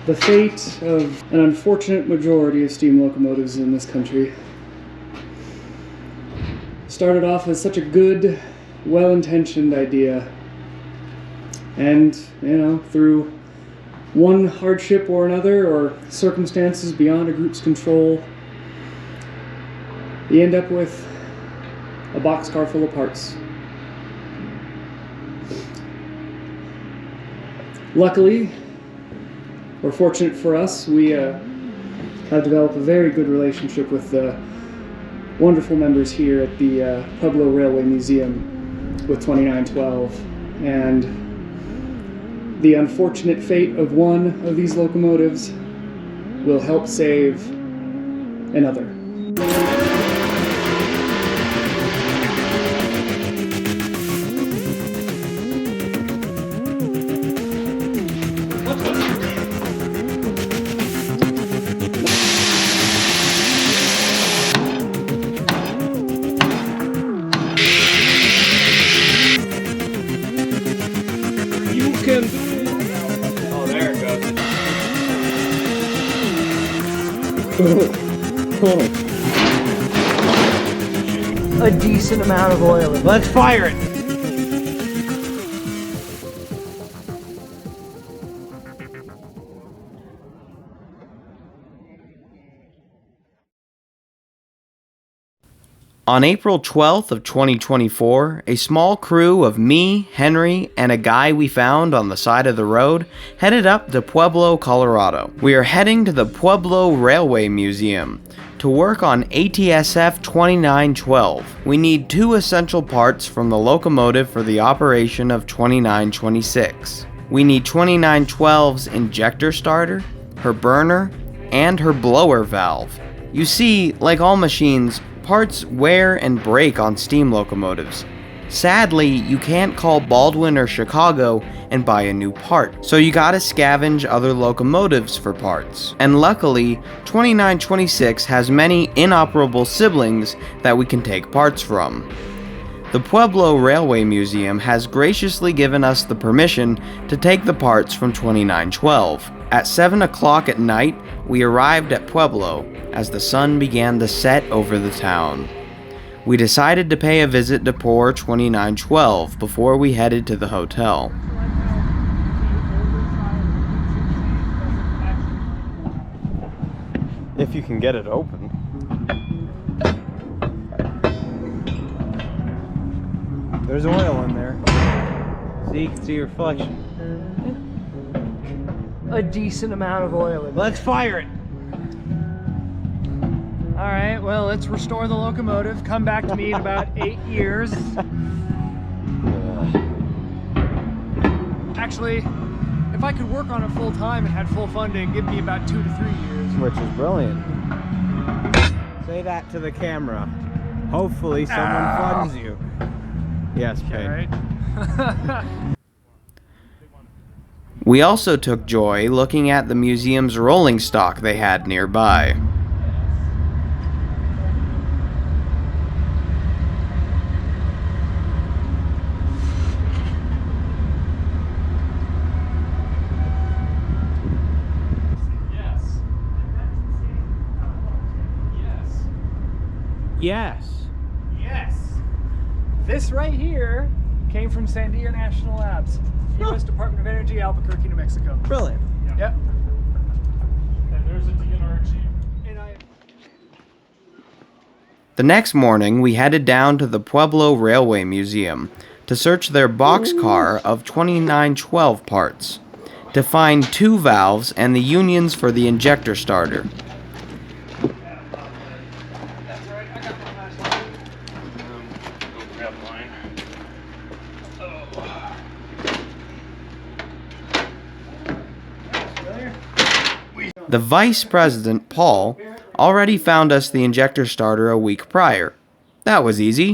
the fate of an unfortunate majority of steam locomotives in this country. Started off as such a good, well-intentioned idea, and, you know, through one hardship or another, or circumstances beyond a group's control, you end up with a boxcar full of parts. Luckily, or fortunate for us, we have developed a very good relationship with the wonderful members here at the Pueblo Railway Museum with 2912, and the unfortunate fate of one of these locomotives will help save another. Oh, there it goes. A decent amount of oil. Let's fire it! On April 12th of 2024, a small crew of me, Henry, and a guy we found on the side of the road headed up to Pueblo, Colorado. We are heading to the Pueblo Railway Museum to work on ATSF 2912. We need 2 essential parts from the locomotive for the operation of 2926. We need 2912's injector starter, her burner, and her blower valve. You see, like all machines, parts wear and break on steam locomotives. Sadly, you can't call Baldwin or Chicago and buy a new part, so you gotta scavenge other locomotives for parts. And luckily, 2926 has many inoperable siblings that we can take parts from. The Pueblo Railway Museum has graciously given us the permission to take the parts from 2912. At 7 o'clock at night, we arrived at Pueblo as the sun began to set over the town. We decided to pay a visit to poor 2912 before we headed to the hotel. If you can get it open. There's oil in there. See, you can see your reflection. A decent amount of oil. Let's fire it! Alright, well, let's restore the locomotive. Come back to me in about 8 years. Actually, if I could work on it full time and had full funding, give me about 2 to 3 years. Which is brilliant. Say that to the camera. Hopefully someone funds you. Yes, paid. Right? We also took joy looking at the museum's rolling stock they had nearby. Yes. Yes. This right here came from Sandia National Labs, U.S. Department of Energy, Albuquerque, New Mexico. Brilliant. Yep. And there's a DNRG. The next morning, we headed down to the Pueblo Railway Museum to search their boxcar of 2912 parts, to find 2 valves and the unions for the injector starter. The Vice President, Paul, already found us the injector starter a week prior. That was easy.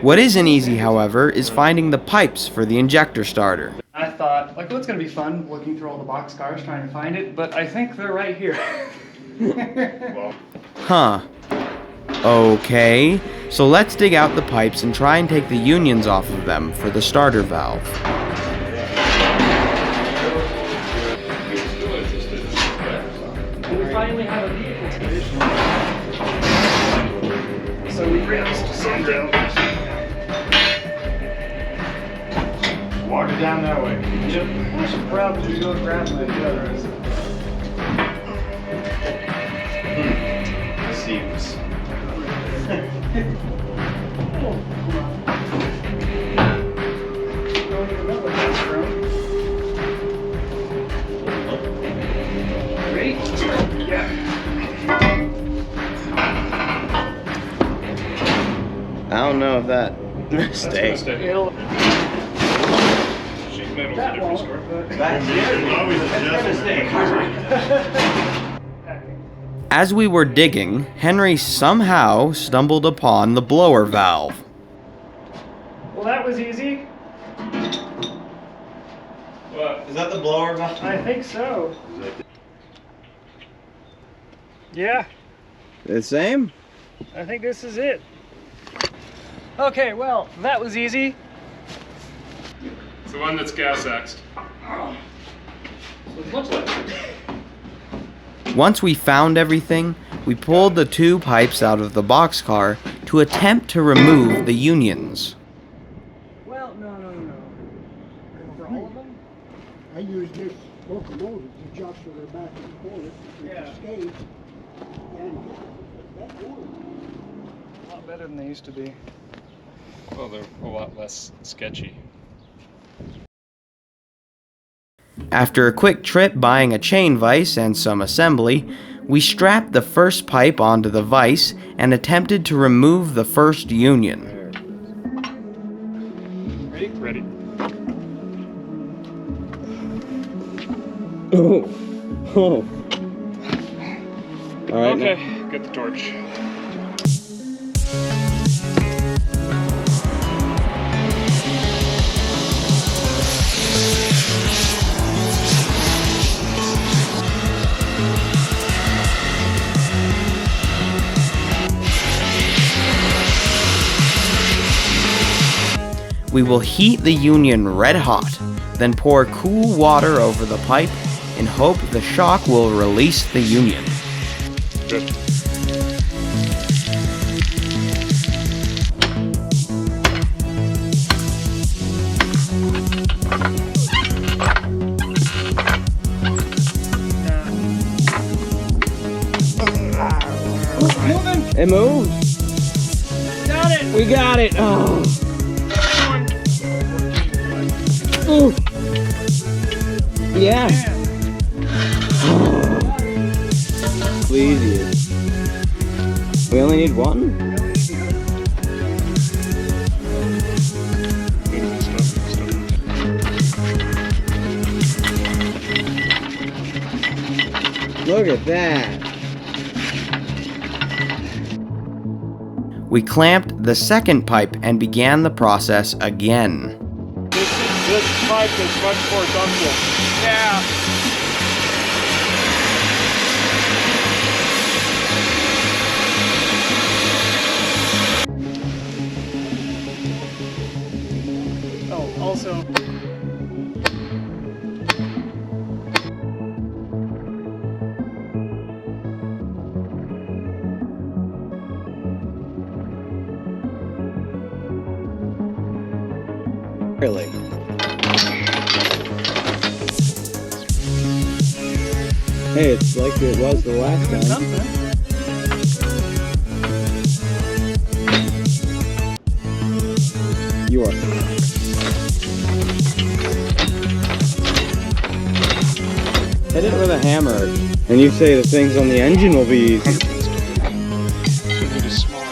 What isn't easy, however, is finding the pipes for the injector starter. I thought, like, well, it's gonna be fun looking through all the boxcars trying to find it, but I think they're right here. Huh. Okay, so let's dig out the pipes and try and take the unions off of them for the starter valve. Yep. I should probably go grab my others. Seems. Don't even know what that's from. Ready? Yeah. I don't know if that That's a stay. mistake. It'll. Sheet metal's a That different won't, story. but- As we were digging, Henry somehow stumbled upon the blower valve. Well, that was easy. What? Is that the blower valve? I think so. Yeah, The same? I think this is it. Okay, well, that was easy. It's the one that's gas axed. Once we found everything, we pulled the two pipes out of the boxcar to attempt to remove the unions. Well, no. For all of them? I use this locomotive to jostle her back and forth with Yeah. the skates. And that works. A lot better than they used to be. Well, they're a lot less sketchy. After a quick trip buying a chain vise and some assembly, we strapped the first pipe onto the vise and attempted to remove the first union. Ready? Ready. Oh. All right. Okay, get the torch. We will heat the union red hot, then pour cool water over the pipe in hope the shock will release the union. Good. It moves. Got it! We got it. Oh. Ooh. Yeah. Please. We only need one? Look at that. We clamped the second pipe and began the process again. This pipe is much more ductile. Yeah. Oh, also. Really? Hey, it's like it was the last time. Something. You are. Hit it with a hammer, and you say the things on the engine will be easy.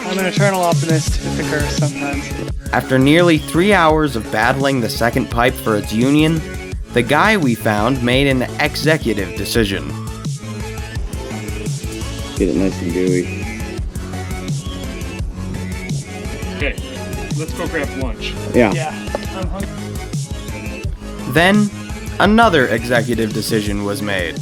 I'm an eternal optimist if it occurs sometimes. After nearly 3 hours of battling the second pipe for its union, the guy we found made an executive decision. Get it nice and gooey. Okay, let's go grab lunch. Yeah. Yeah, I'm hungry. Then, another executive decision was made.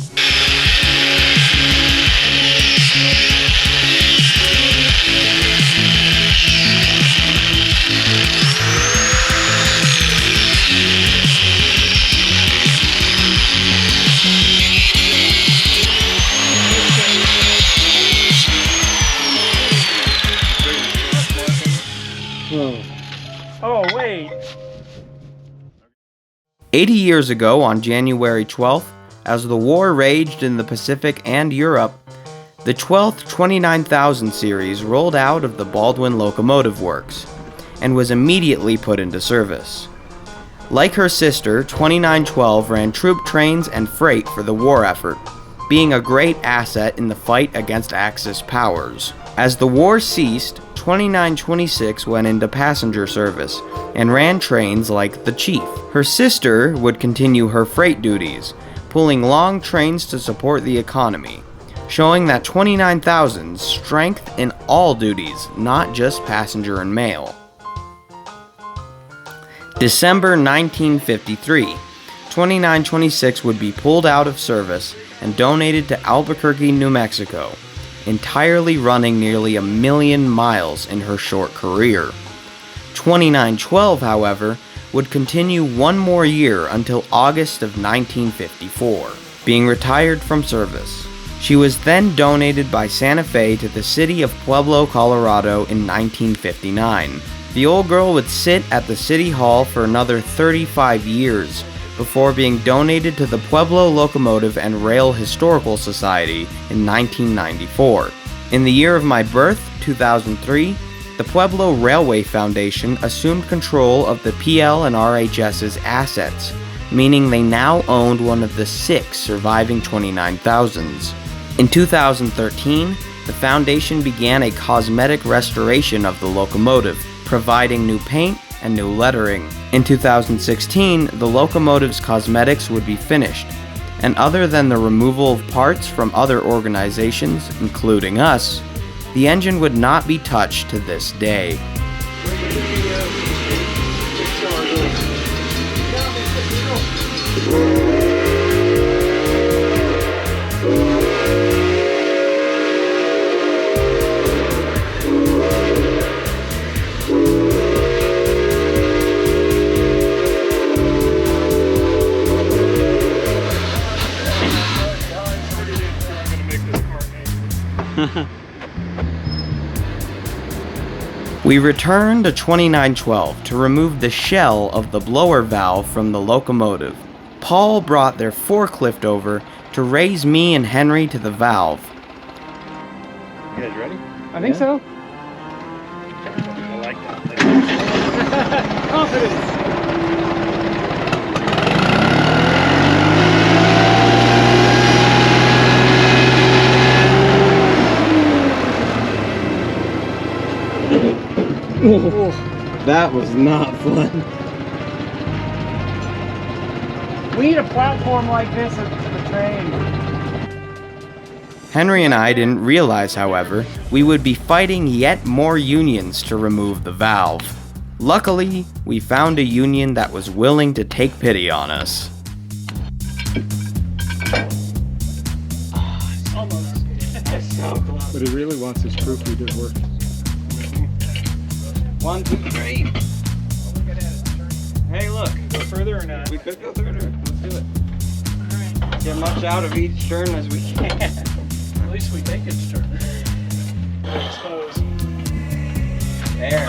Oh, wait. 80 years ago, on January 12th, as the war raged in the Pacific and Europe, the 12th 29,000 series rolled out of the Baldwin Locomotive Works and was immediately put into service. Like her sister, 2912 ran troop trains and freight for the war effort, being a great asset in the fight against Axis powers. As the war ceased, 2926 went into passenger service and ran trains like the Chief. Her sister would continue her freight duties, pulling long trains to support the economy, showing that 29,000's strength in all duties, not just passenger and mail. December 1953, 2926 would be pulled out of service and donated to Albuquerque, New Mexico, entirely running nearly 1 million miles in her short career. 2912, however, would continue one more year until August of 1954, being retired from service. She was then donated by Santa Fe to the city of Pueblo, Colorado in 1959. The old girl would sit at the city hall for another 35 years before being donated to the Pueblo Locomotive and Rail Historical Society in 1994. In the year of my birth, 2003, the Pueblo Railway Foundation assumed control of the PL and RHS's assets, meaning they now owned one of the 6 surviving 29,000s. In 2013, the foundation began a cosmetic restoration of the locomotive, providing new paint and new lettering. In 2016, the locomotive's cosmetics would be finished, and other than the removal of parts from other organizations, including us, the engine would not be touched to this day. We returned to 2912 to remove the shell of the blower valve from the locomotive. Paul brought their forklift over to raise me and Henry to the valve. You guys ready? I think so. I like that. Confidence. That was not fun. We need a platform like this at the train. Henry and I didn't realize, however, we would be fighting yet more unions to remove the valve. Luckily, we found a union that was willing to take pity on us. But he really wants his proof we did work. 1, 2, 3. Hey, look. Go further or not? We could go further. Let's do it. Get much out of each turn as we can. At least we take its turn. Exposed. There.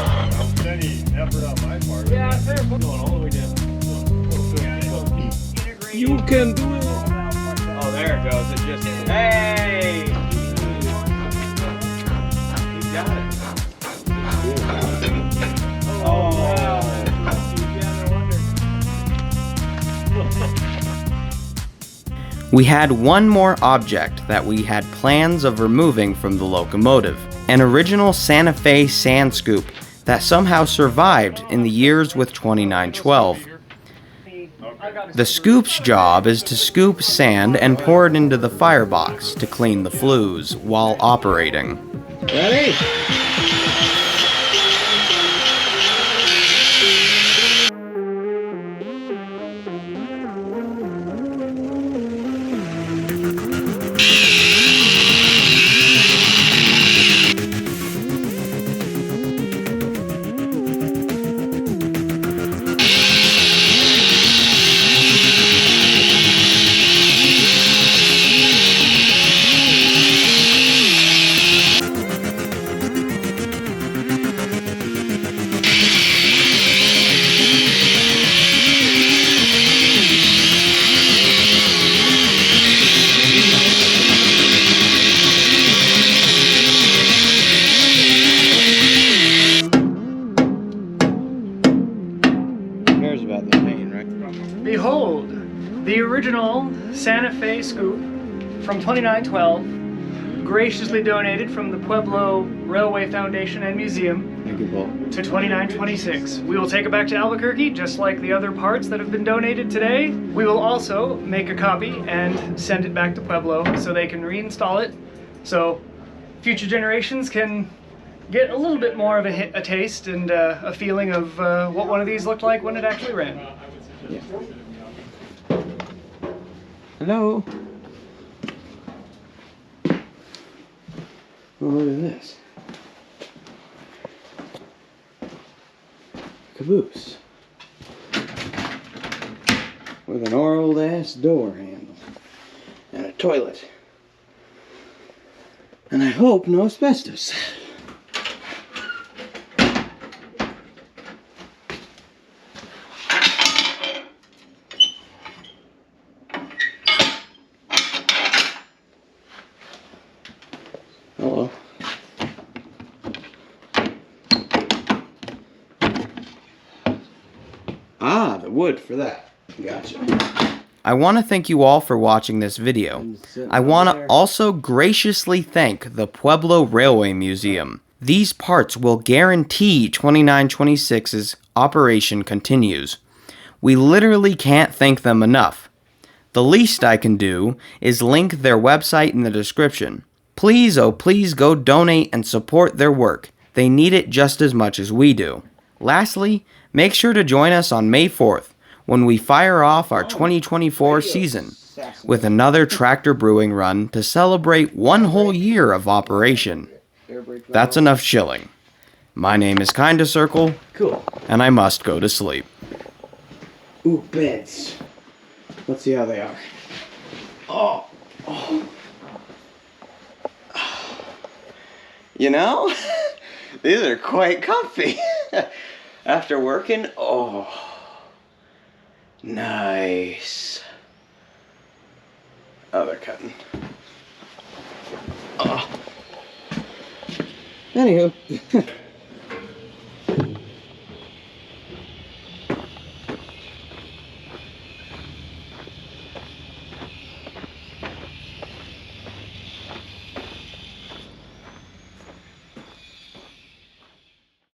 Any effort on my part. Yeah, fair. Going all the way down. You can do it. Oh, there it goes. It just. Hey! You got it. Oh, wow. We had one more object that we had plans of removing from the locomotive, an original Santa Fe sand scoop that somehow survived in the years with 2912. The scoop's job is to scoop sand and pour it into the firebox to clean the flues while operating. Ready? original Santa Fe scoop from 2912, graciously donated from the Pueblo Railway Foundation and Museum Thank you, Paul. to 2926. We will take it back to Albuquerque, just like the other parts that have been donated today. We will also make a copy and send it back to Pueblo so they can reinstall it, so future generations can get a little bit more of a taste and a feeling of what one of these looked like when it actually ran. Yeah. Hello. Oh, look at this. Caboose. With an old ass door handle. And a toilet. And I hope no asbestos. Hello. Ah, the wood for that. Gotcha. I want to thank you all for watching this video. I want to also graciously thank the Pueblo Railway Museum. These parts will guarantee 2926's operation continues. We literally can't thank them enough. The least I can do is link their website in the description. Please, oh please go donate and support their work. They need it just as much as we do. Lastly, make sure to join us on May 4th when we fire off our 2024 season with another tractor brewing run to celebrate 1 whole year of operation. That's enough shilling. My name is Kinda Circle, Cool. and I must go to sleep. Ooh, beds. Let's see how they are. Oh. You know, these are quite comfy. After working, oh, nice. Oh, they're cutting. Oh. Anywho.